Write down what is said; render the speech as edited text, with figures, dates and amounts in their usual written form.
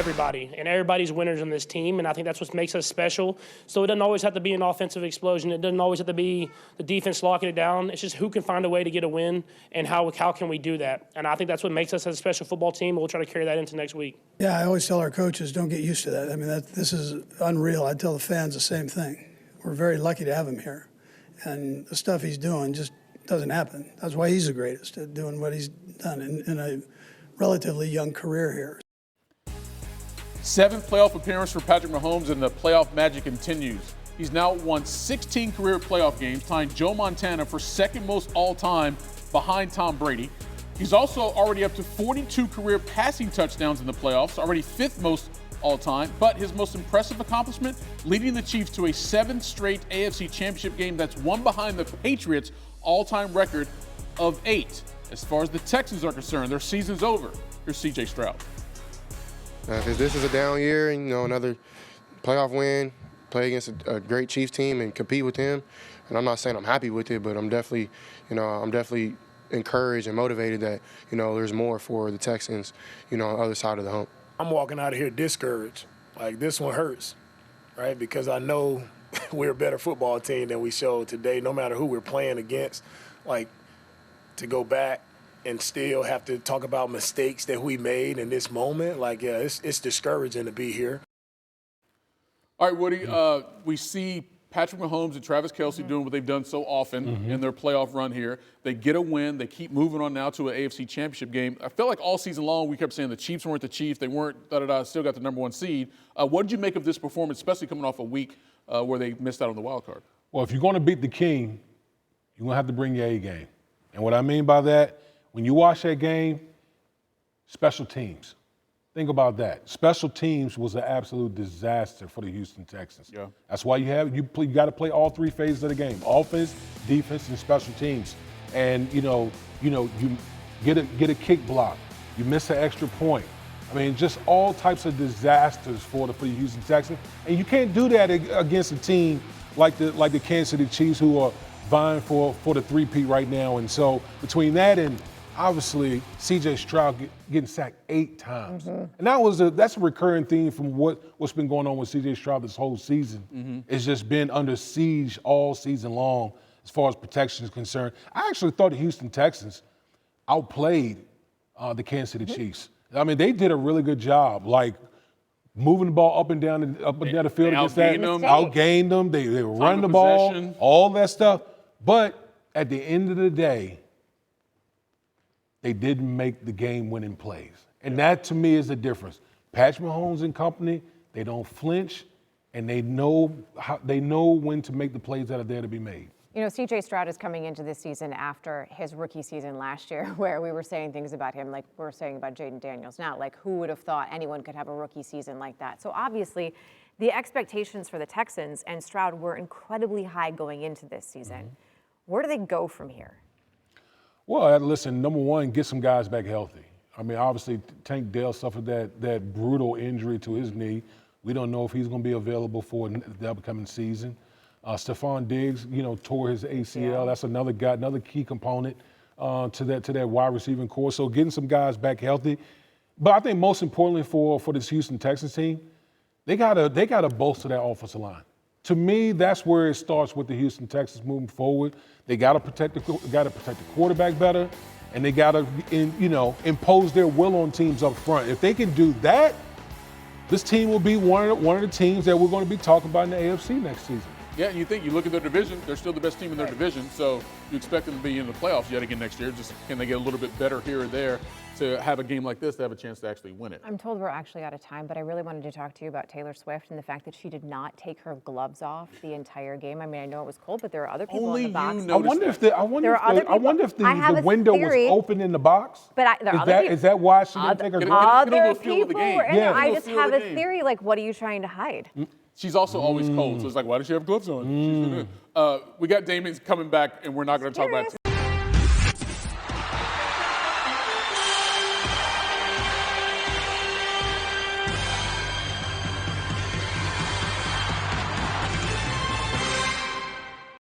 everybody, and everybody's winners in this team, and I think that's what makes us special. So it doesn't always have to be an offensive explosion. It doesn't always have to be the defense locking it down. It's just who can find a way to get a win, and how can we do that. And I think that's what makes us a special football team, and we'll try to carry that into next week. Yeah, I always tell our coaches, don't get used to that. I mean, this is unreal. I tell the fans the same thing. We're very lucky to have him here. And the stuff he's doing just doesn't happen. That's why he's the greatest at doing what he's done in a relatively young career here. 7th playoff appearance for Patrick Mahomes, and the playoff magic continues. He's now won 16 career playoff games, tying Joe Montana for second most all-time behind Tom Brady. He's also already up to 42 career passing touchdowns in the playoffs, already 5th most all-time. But his most impressive accomplishment, leading the Chiefs to a 7th straight AFC Championship game. That's one behind the Patriots' all-time record of 8. As far as the Texans are concerned, their season's over. Here's C.J. Stroud. If this is a down year, and another playoff win, play against a great Chiefs team and compete with them, and I'm not saying I'm happy with it, but I'm definitely, encouraged and motivated that, there's more for the Texans, on the other side of the hump. I'm walking out of here discouraged. Like, this one hurts, right? Because I know we're a better football team than we showed today, no matter who we're playing against. Like, to go back and still have to talk about mistakes that we made in this moment, it's discouraging to be here. All right, Woody, we see Patrick Mahomes and Travis Kelce doing what they've done so often in their playoff run here. They get a win. They keep moving on now to an AFC Championship game. I felt like all season long we kept saying the Chiefs weren't the Chiefs. They weren't still got the number 1 seed. What did you make of this performance, especially coming off a week where they missed out on the wild card? Well, if you're going to beat the King, you're going to have to bring your A game. And what I mean by that, when you watch that game, special teams. Think about that. Special teams was an absolute disaster for the Houston Texans. Yeah. That's why you got to play all 3 phases of the game: offense, defense, and special teams. And you get a kick block, you miss an extra point. I mean, just all types of disasters for the Houston Texans. And you can't do that against a team like the Kansas City Chiefs, who are vying for the 3-peat right now. And so between that and obviously C.J. Stroud getting sacked 8 times, and that's a recurring theme from what's been going on with C.J. Stroud this whole season. It's just been under siege all season long as far as protection is concerned. I actually thought the Houston Texans outplayed the Kansas City Chiefs. I mean, they did a really good job, like moving the ball up and down the field against that. Outgained them. They were running the ball, all that stuff. But at the end of the day, they didn't make the game-winning plays. And that, to me, is the difference. Patrick Mahomes and company, they don't flinch, and they know when to make the plays that are there to be made. C.J. Stroud is coming into this season after his rookie season last year, where we were saying things about him like we're saying about Jaden Daniels now. Like, who would have thought anyone could have a rookie season like that? So obviously, the expectations for the Texans and Stroud were incredibly high going into this season. Where do they go from here? Well, listen, number one, get some guys back healthy. I mean, obviously, Tank Dell suffered that brutal injury to his knee. We don't know if he's going to be available for the upcoming season. Stephon Diggs, tore his ACL. That's another guy, another key component to that wide receiving core. So getting some guys back healthy. But I think most importantly for this Houston Texans team, they gotta bolster that offensive line. To me, that's where it starts with the Houston Texans moving forward. They gotta protect the quarterback better, and they gotta impose their will on teams up front. If they can do that, this team will be one of the teams that we're going to be talking about in the AFC next season. Yeah, you look at their division, they're still the best team in their division, so you expect them to be in the playoffs yet again next year. Just can they get a little bit better here or there to have a game like this to have a chance to actually win it? I'm told we're actually out of time, but I really wanted to talk to you about Taylor Swift and the fact that she did not take her gloves off the entire game. I mean, I know it was cold, but there are other people in the box. I wonder if the window was open in the box. But is that why she didn't take her gloves off? Other people were in there. I just have a theory, like, what are you trying to hide? She's also always cold, so it's like, why does she have gloves on? We got Damien coming back, and we're not going to talk about it